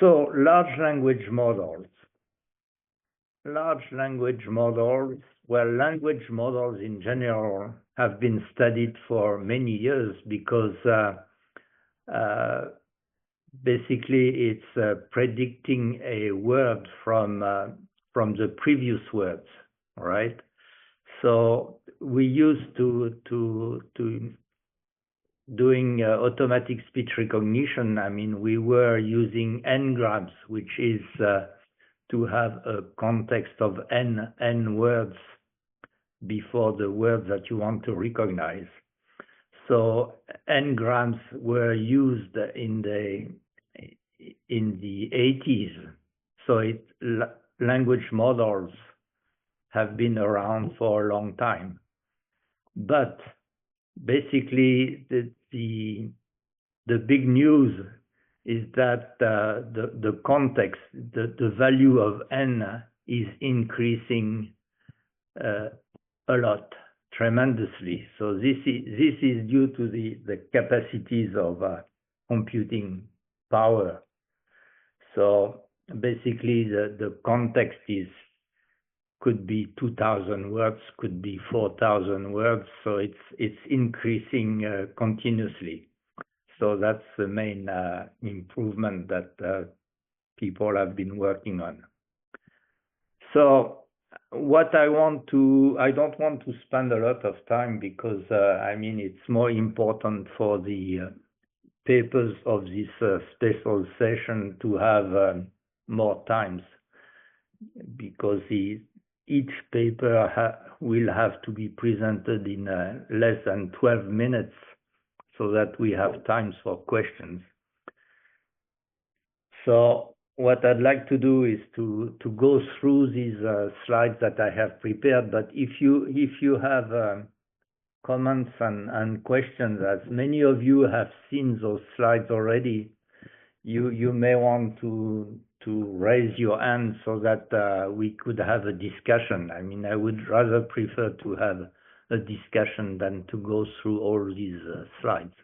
So large language models. Large language models, well, language models in general have been studied for many years because basically it's predicting a word from the previous words, right? So we used to doing automatic speech recognition. I mean, we were using n-grams, which is to have a context of n words before the words that you want to recognize. So n-grams were used in the 80s. So language models have been around for a long time. But basically, the big news is that the context, the value of n is increasing a lot, tremendously. So this is due to the capacities of computing power. So basically, the context could be 2,000 words, could be 4,000 words. So it's increasing continuously. So that's the main improvement that people have been working on. So what I don't want to spend a lot of time because I mean, it's more important for the papers of this special session to have more times, because each paper will have to be presented in less than 12 minutes so that we have times for questions. So what I'd like to do is to go through these slides that I have prepared, but if you have comments and questions, as many of you have seen those slides already, you may want to raise your hand so that we could have a discussion. I mean, I would rather prefer to have a discussion than to go through all these slides.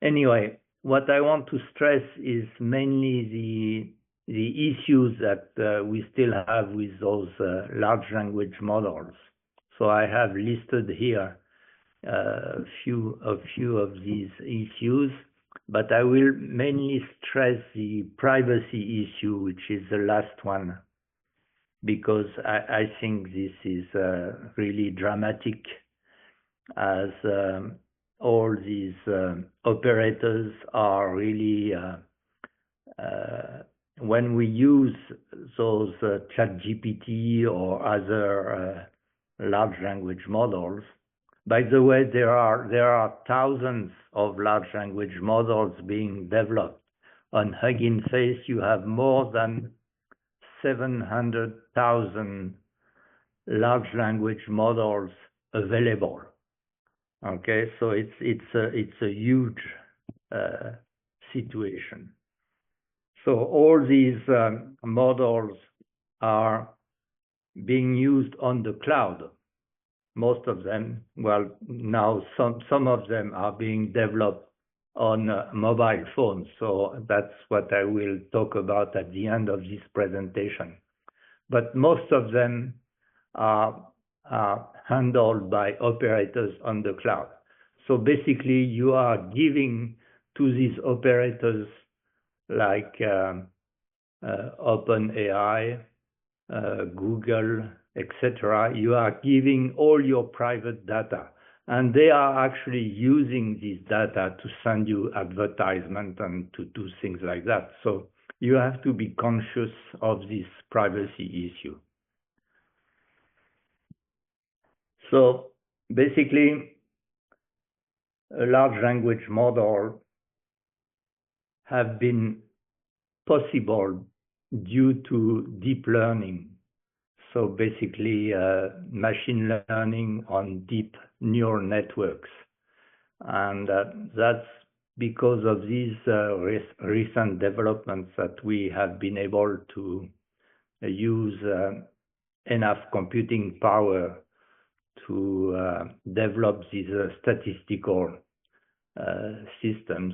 Anyway, what I want to stress is mainly the issues that we still have with those large language models. So I have listed here a few of these issues, but I will mainly stress the privacy issue, which is the last one, because I think this is really dramatic, as all these operators are really, when we use those ChatGPT or other large language models. By the way, there are thousands of large language models being developed. On Hugging Face, you have more than 700,000 large language models available. Okay, so it's a huge situation. So all these models are being used on the cloud. Most of them, well, now some of them are being developed on mobile phones. So that's what I will talk about at the end of this presentation. But most of them are handled by operators on the cloud. So basically, you are giving to these operators like OpenAI, Google, etc. You are giving all your private data, and they are actually using this data to send you advertisement and to do things like that. So you have to be conscious of this privacy issue. So basically, a large language model have been possible due to deep learning. So basically, machine learning on deep neural networks. And that's because of these recent developments that we have been able to use enough computing power to develop these statistical systems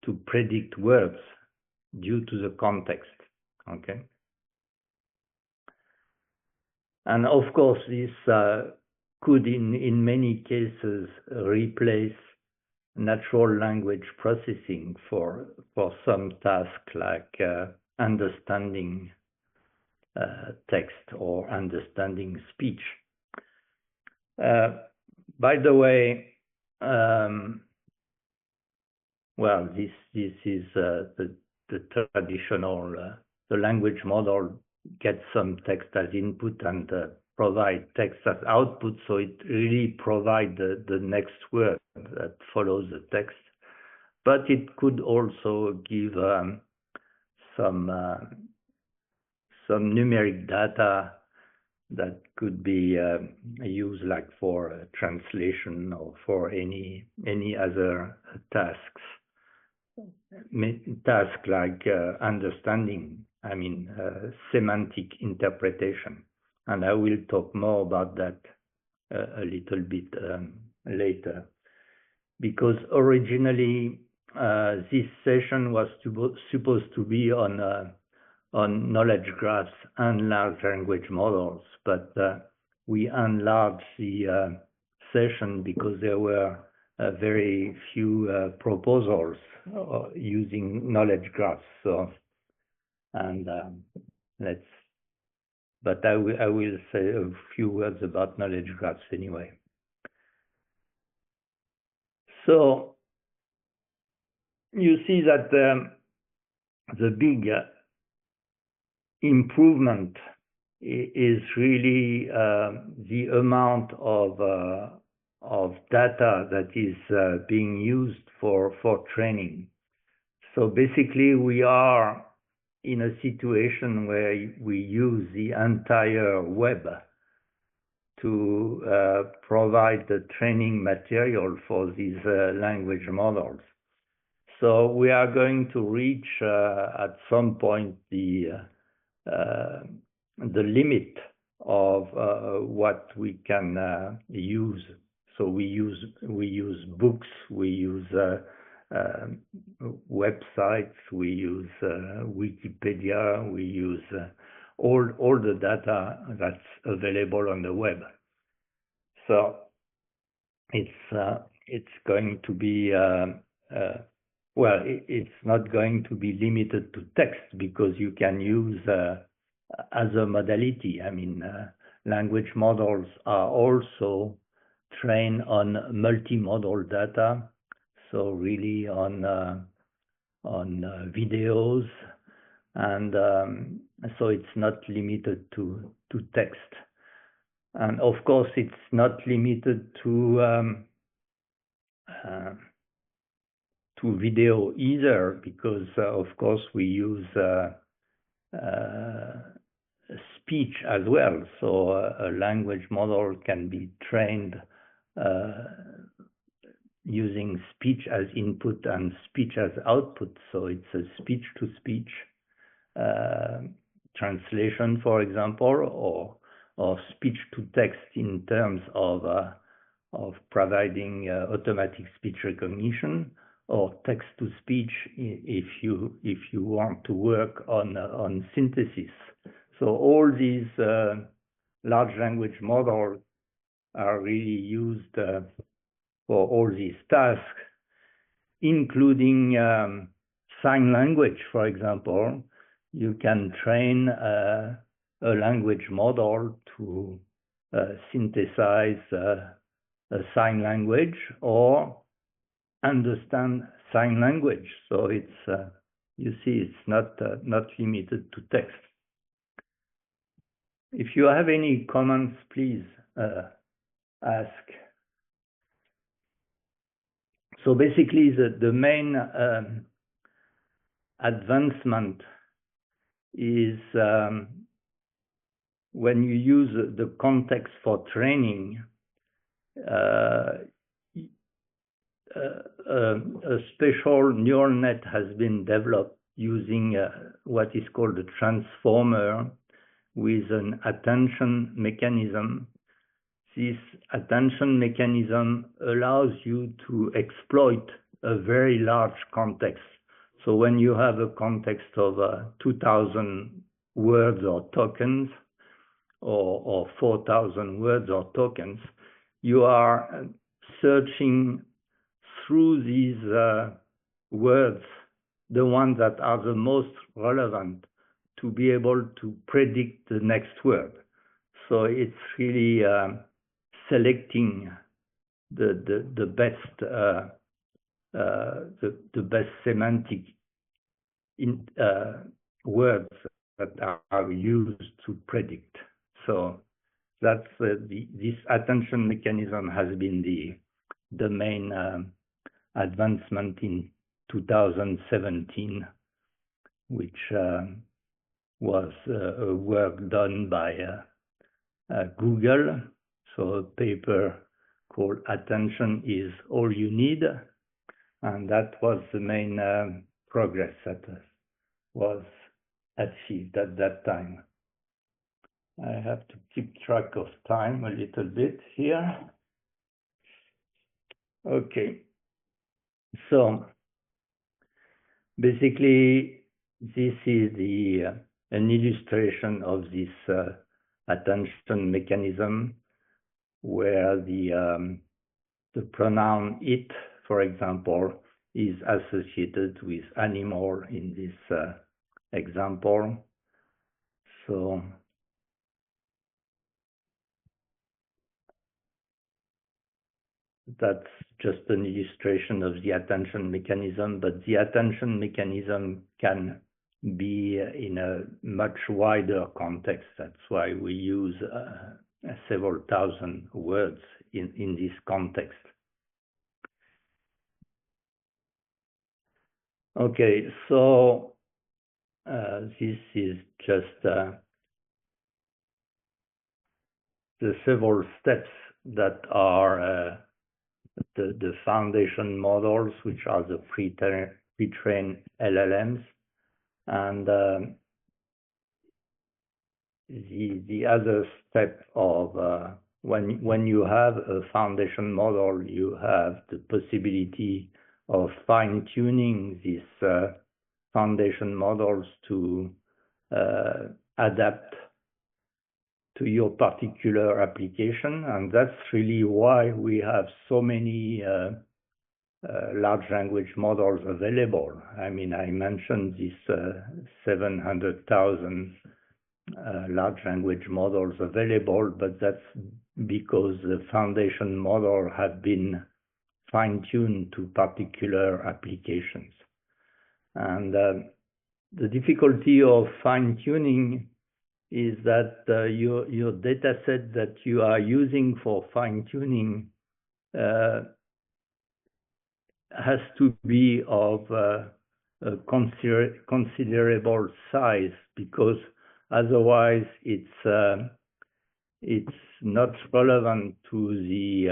to predict words due to the context. Okay. And of course, this could, in many cases, replace natural language processing for some tasks like understanding text or understanding speech. By the way, well, this is the traditional. The language model gets some text as input and provide text as output, so it really provides the next word that follows the text. But it could also give some numeric data that could be used like for translation or for any other tasks. Tasks like understanding, semantic interpretation. And I will talk more about that a little bit later. Because originally this session was supposed to be on knowledge graphs and large language models, but we enlarged the session because there were very few proposals using knowledge graphs. So, but I will say a few words about knowledge graphs anyway. So you see that the big improvement is really the amount of data that is being used for training. So basically, we are in a situation where we use the entire web to provide the training material for these language models. So we are going to reach at some point the limit of what we can use. So we use books, we use websites, we use Wikipedia, we use all the data that's available on the web. So it's going to be well, it's not going to be limited to text because you can use other modality. Language models are also trained on multimodal data, so really on videos, and so it's not limited to text. And of course, it's not limited to video either, because of course we use speech as well. So a language model can be trained using speech as input and speech as output. So it's a speech-to-speech translation, for example, or speech-to-text in terms of providing automatic speech recognition, or text-to-speech if you want to work on synthesis. So all these large language models are really used for all these tasks, including sign language, for example. You can train a language model to synthesize a sign language or understand sign language. So it's you see, it's not limited to text. If you have any comments, please ask. So basically, the main advancement is when you use the context for training. A special neural net has been developed using what is called a transformer with an attention mechanism. This attention mechanism allows you to exploit a very large context. So when you have a context of 2,000 words or tokens, or 4,000 words or tokens, you are searching through these words, the ones that are the most relevant, to be able to predict the next word. So it's really selecting the best semantic words that are used to predict. So that's this attention mechanism has been the main advancement in 2017, which was work done by Google. So a paper called "Attention is All You Need," and that was the main progress that was achieved at that time. I have to keep track of time a little bit here. Okay. So basically, this is an illustration of this attention mechanism, where the pronoun "it," for example, is associated with animal in this example. So that's just an illustration of the attention mechanism, but the attention mechanism can be in a much wider context. That's why we use several thousand words in this context. Okay, so this is just the several steps that are the foundation models, which are the pre-trained LLMs, and the other step of when you have a foundation model, you have the possibility of fine-tuning these foundation models to adapt to your particular application, and that's really why we have so many large language models available. I mean, I mentioned this 700,000 large language models available, but that's because the foundation model have been fine-tuned to particular applications. And the difficulty of fine-tuning is that your data set that you are using for fine-tuning has to be of a considerable size, because otherwise it's not relevant to the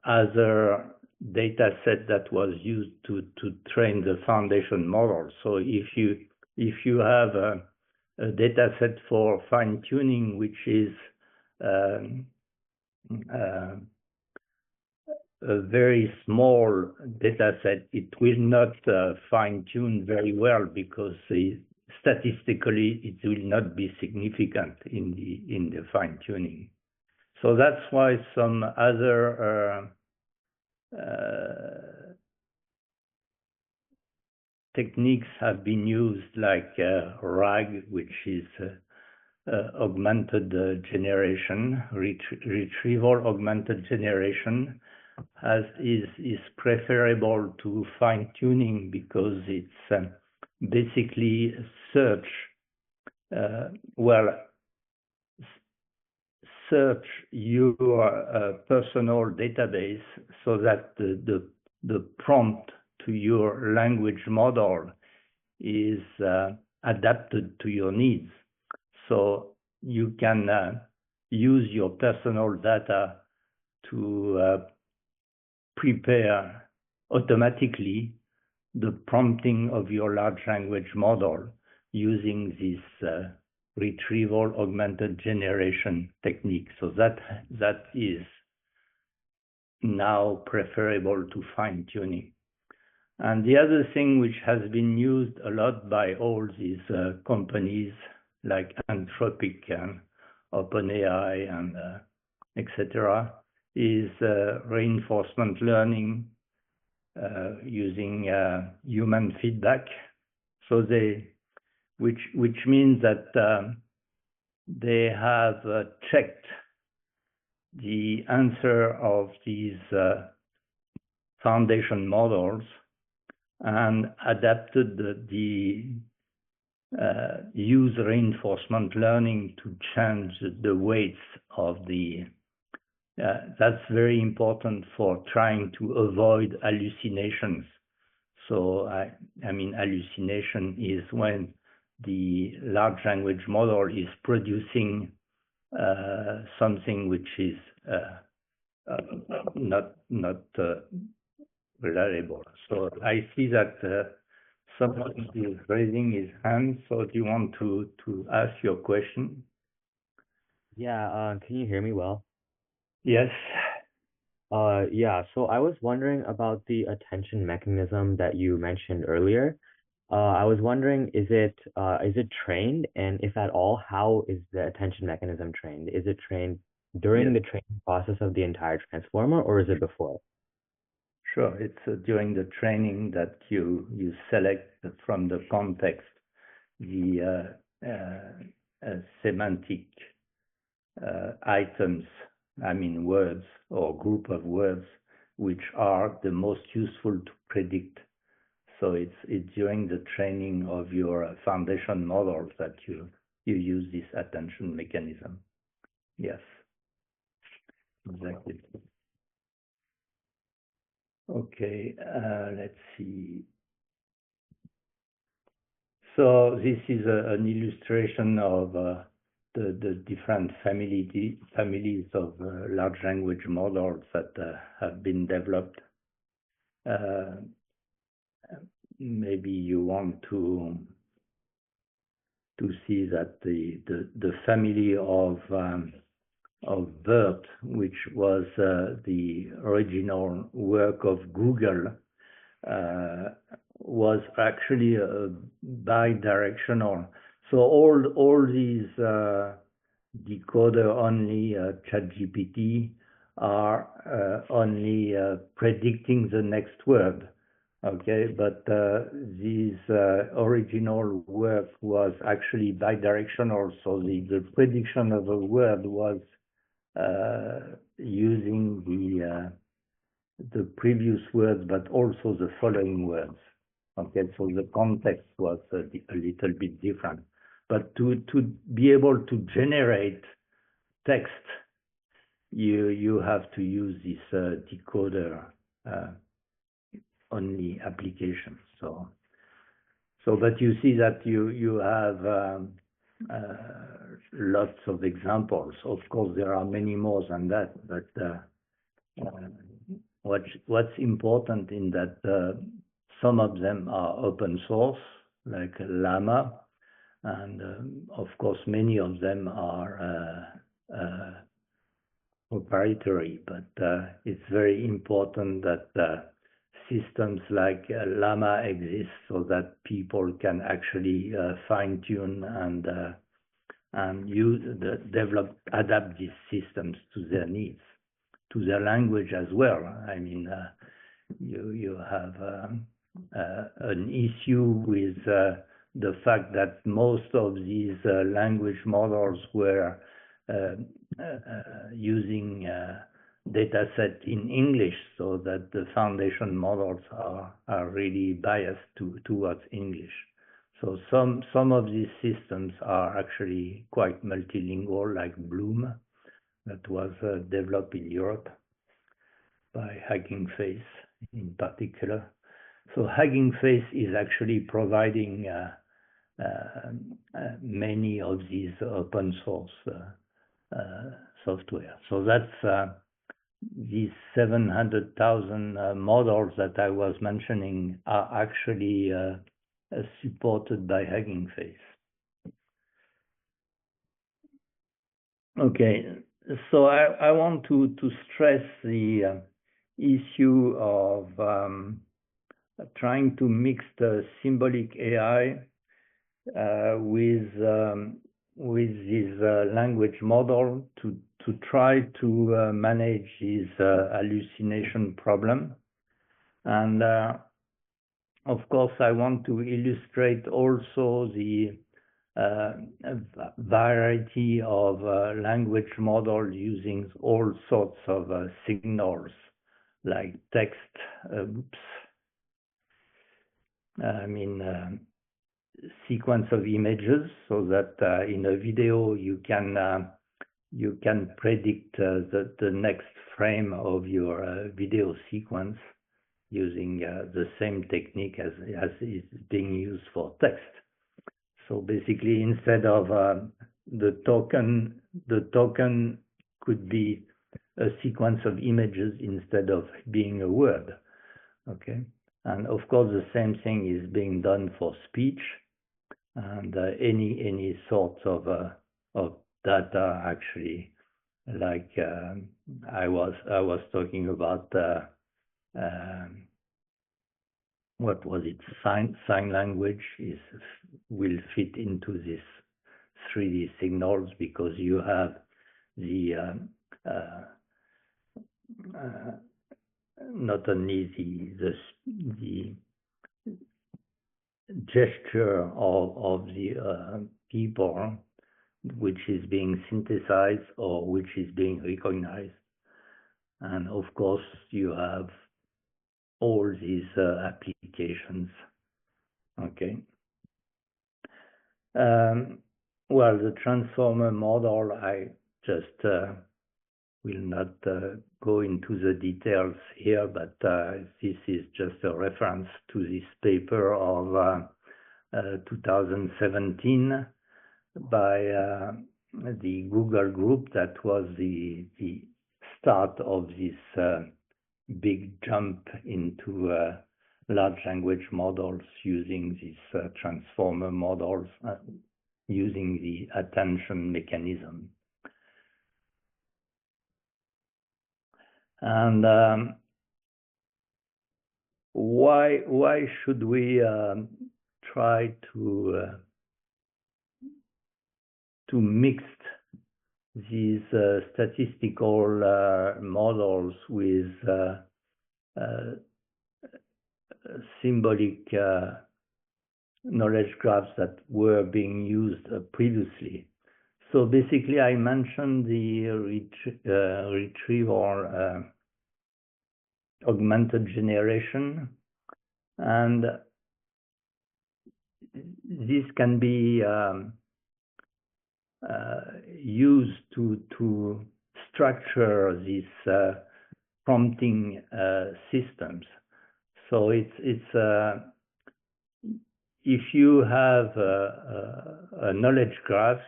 other data set that was used to train the foundation model. So if you have a data set for fine-tuning, which is a very small data set, it will not fine-tune very well, because statistically it will not be significant in the fine-tuning. So that's why some other techniques have been used, like RAG, which is augmented generation, retrieval augmented generation, is preferable to fine-tuning, because it's basically search your personal database, so that the prompt to your language model is adapted to your needs. So you can use your personal data to prepare automatically the prompting of your large language model using this retrieval augmented generation technique. So that is now preferable to fine-tuning. And the other thing which has been used a lot by all these companies like Anthropic and OpenAI and etc., is reinforcement learning using human feedback. So which means that they have checked the answer of these foundation models and adapted the use reinforcement learning to change the weights of the. That's very important for trying to avoid hallucinations. So I mean, hallucination is when the large language model is producing something which is not reliable. So I see that someone is raising his hand. So do you want to ask your question? Yeah, can you hear me well? Yes. Yeah, so I was wondering about the attention mechanism that you mentioned earlier. I was wondering, is it trained? And if at all, how is the attention mechanism trained? Is it trained during Yes. the training process of the entire transformer, or is it before? Sure. It's during the training that you select from the context the semantic items, I mean words or group of words, which are the most useful to predict. So it's during the training of your foundation models that you use this attention mechanism. Yes, exactly. Okay, let's see. So this is an illustration of the different families of large language models that have been developed. Maybe you want to see that the family of BERT, which was the original work of Google, uh, was actually bidirectional. So all these decoder-only ChatGPT are only predicting the next word. Okay, but this original work was actually bidirectional, so the prediction of a word was using the previous words, but also the following words. Okay, so the context was a little bit different. But to be able to generate text, you have to use this decoder only application. So but you see that you have lots of examples. Of course, there are many more than that, but what's important in that some of them are open source, like Llama, and of course many of them are proprietary. But it's very important that systems like Llama exist so that people can actually fine tune and adapt these systems to their needs, to their language as well. I mean, you have an issue with the fact that most of these language models were using data set in English, so that the foundation models are really biased towards English. So some of these systems are actually quite multilingual, like Bloom, that was developed in Europe by Hugging Face in particular. So Hugging Face is actually providing many of these open source software. So that's these 700,000 models that I was mentioning are actually supported by Hugging Face. Okay, so I want to stress the issue of trying to mix the symbolic AI with this language model to try to manage his hallucination problem. And of course, I want to illustrate also the variety of language models using all sorts of signals, like text, sequence of images, so that in a video you can predict the next frame of your video sequence using the same technique as is being used for text. So basically, instead of the token could be a sequence of images instead of being a word. Okay, and of course the same thing is being done for speech and any sort of data, actually, like I was talking about what was it? Sign language will fit into this 3D signals, because you have the not only the gesture of the people, which is being synthesized or which is being recognized, and of course you have all these applications. Okay. Well, the transformer model, I just will not go into the details here, but this is just a reference to this paper of 2017 by the Google group. That was the start of this big jump into large language models using these transformer models, using the attention mechanism. And why should we try to mix these statistical models with symbolic knowledge graphs that were being used previously? So basically, I mentioned the retrieval augmented generation, and this can be used to structure these prompting systems. So it's if you have a knowledge graph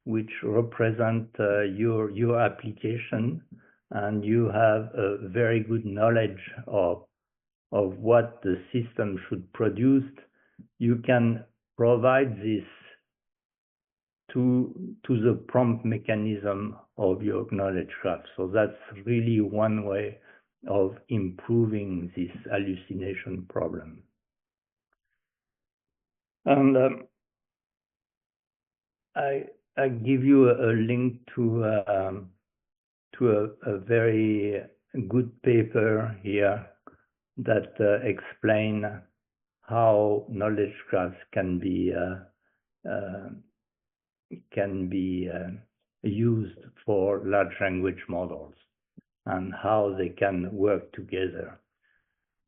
which represent your application, and you have a very good knowledge of what the system should produce, you can provide this to the prompt mechanism of your knowledge graph. So that's really one way of improving this hallucination problem. And I give you a link to a very good paper here that explain how knowledge graphs can be used for large language models and how they can work together.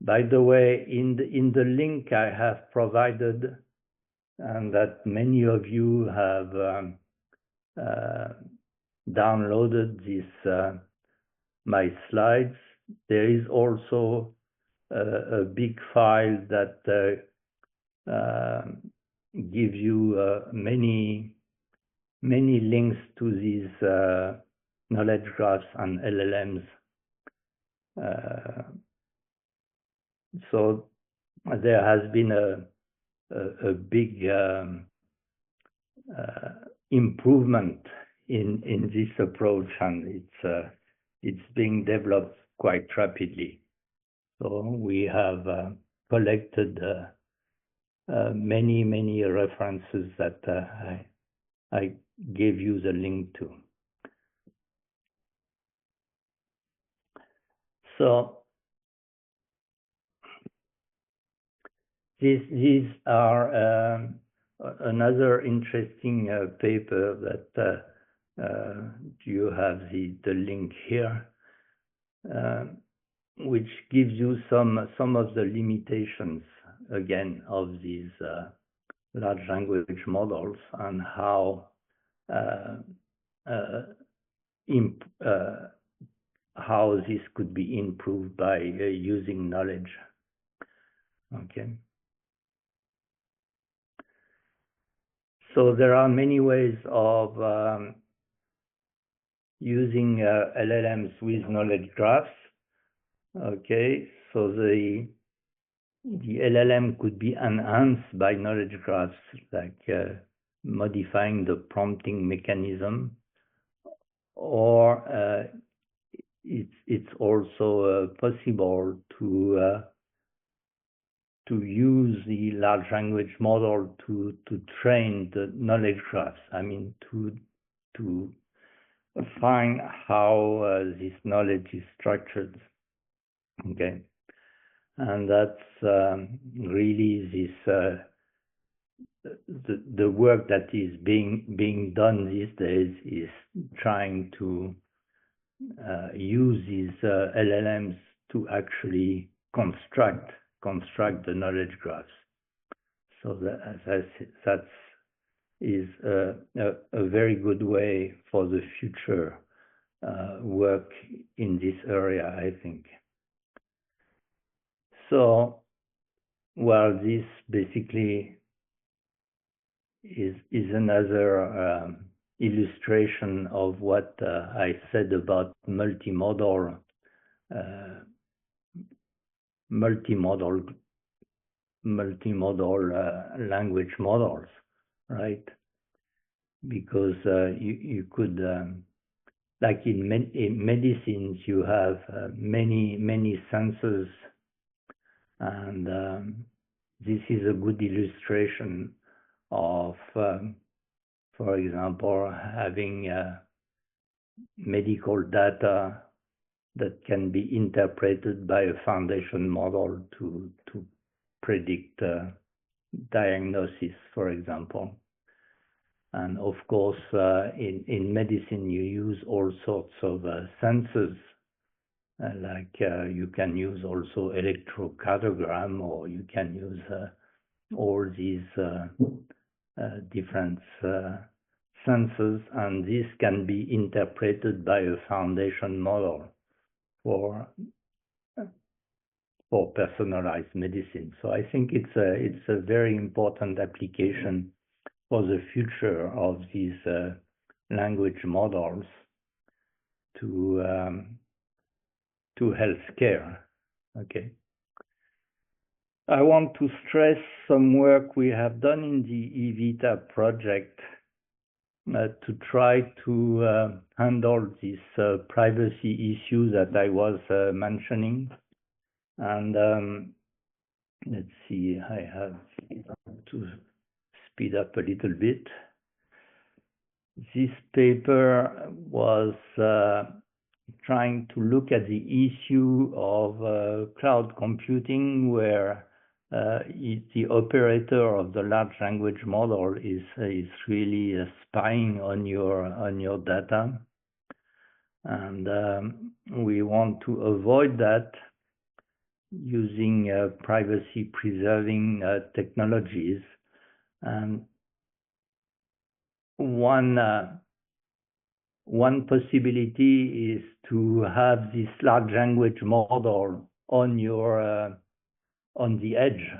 By the way, in the link I have provided, and that many of you have downloaded this my slides, there is also a big file that gives you many links to these knowledge graphs and LLMs. So there has been a big improvement in this approach, and it's being developed quite rapidly. So we have collected many references that I gave you the link to. So these are another interesting paper that you have the link here, which gives you some of the limitations again of these large language models and how this could be improved by using knowledge. Okay. So there are many ways of using LLMs with knowledge graphs. Okay, so the LLM could be enhanced by knowledge graphs, like modifying the prompting mechanism, or it's also possible to use the large language model to train the knowledge graphs. I mean, to find how this knowledge is structured. Okay, and that's really this the work that is being done these days is trying to use these LLMs to actually construct the knowledge graphs. So that is a very good way for the future work in this area, I think. So, well, this basically is another illustration of what I said about multimodal language models, right? Because you could, like in medicines, you have many sensors, and this is a good illustration of, for example, having medical data that can be interpreted by a foundation model to predict diagnosis, for example. And of course, in medicine, you use all sorts of sensors, like you can use also electrocardiogram, or you can use all these different sensors, and this can be interpreted by a foundation model for personalized medicine. So I think it's a very important application for the future of these language models to healthcare. Okay. I want to stress some work we have done in the EVITA project to try to handle this privacy issue that I was mentioning. And let's see, I have to speed up a little bit. This paper was trying to look at the issue of cloud computing, where the operator of the large language model is really spying on your data, and we want to avoid that using privacy-preserving technologies. And one possibility is to have this large language model on your on the edge.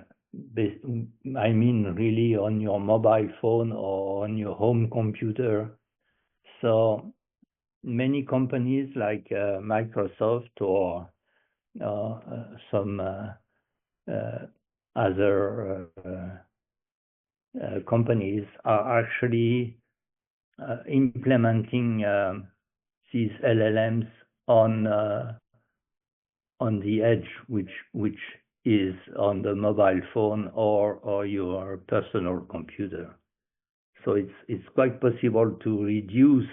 I mean, really on your mobile phone or on your home computer. So many companies like Microsoft or some other companies are actually implementing these LLMs on the edge, which is on the mobile phone or your personal computer. So it's quite possible to reduce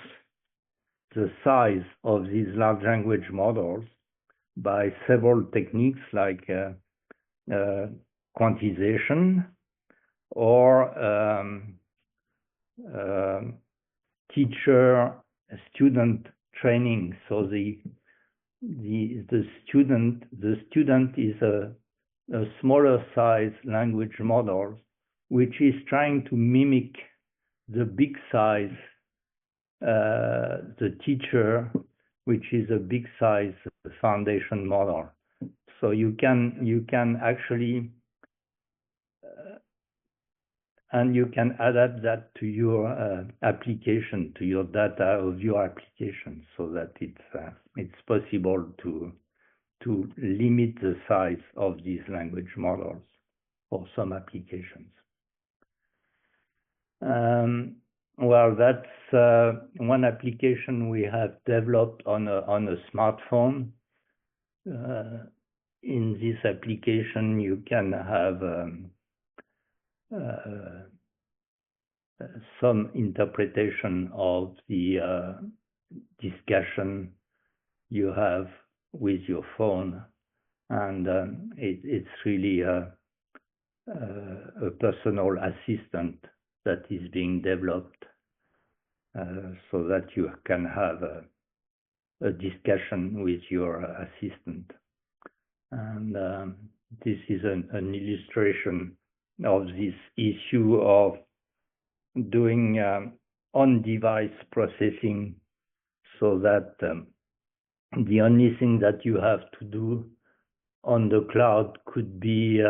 the size of these large language models by several techniques like quantization or teacher-student training. So the student is a smaller size language model, which is trying to mimic the big size, the teacher, which is a big size foundation model. So you can actually and you can adapt that to your application, to your data of your application, so that it's possible to limit the size of these language models for some applications. Well, that's one application we have developed on a smartphone. In this application, you can have some interpretation of the discussion you have with your phone, and it's really a personal assistant that is being developed so that you can have a discussion with your assistant. And this is an illustration of this issue of doing on-device processing, so that the only thing that you have to do on the cloud could be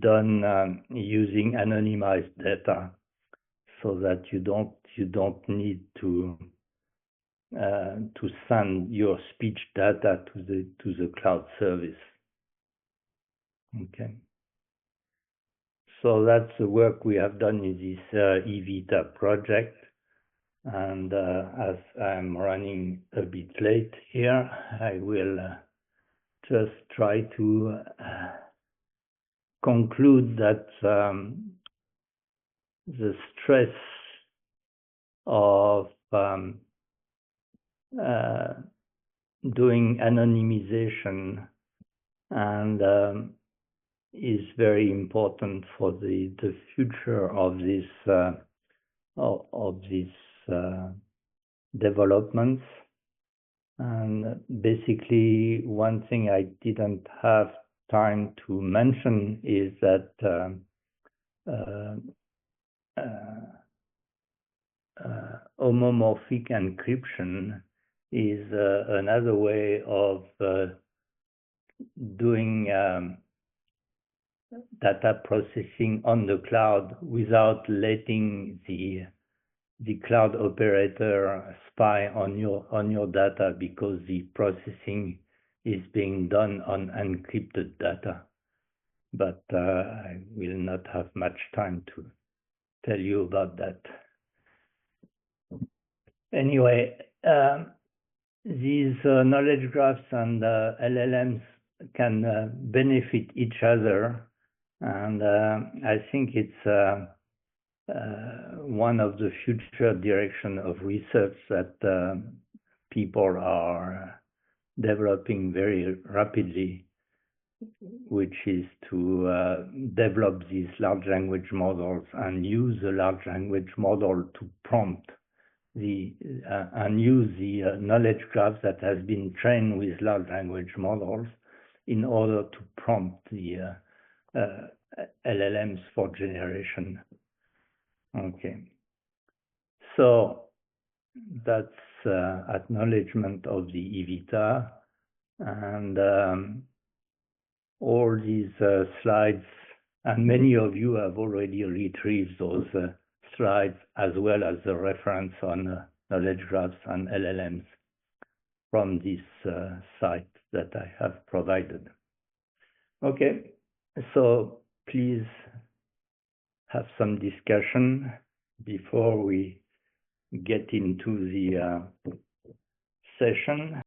done using anonymized data, so that you don't need to send your speech data to the cloud service. Okay. So that's the work we have done in this eVita project. And as I'm running a bit late here, I will just try to conclude that the stress of doing anonymization and is very important for the future of this developments. And basically, one thing I didn't have time to mention is that homomorphic encryption is another way of doing data processing on the cloud without letting the cloud operator spy on your data, because the processing is being done on encrypted data. But I will not have much time to tell you about that. Anyway, these knowledge graphs and LLMs can benefit each other, and I think it's one of the future direction of research that people are developing very rapidly, which is to develop these large language models and use the large language model to prompt and use the knowledge graph that has been trained with large language models in order to prompt the LLMs for generation. Okay, so that's acknowledgement of the eVita, and all these slides, and many of you have already retrieved those slides, as well as the reference on knowledge graphs and LLMs from this site that I have provided. Okay, so please have some discussion before we get into the session.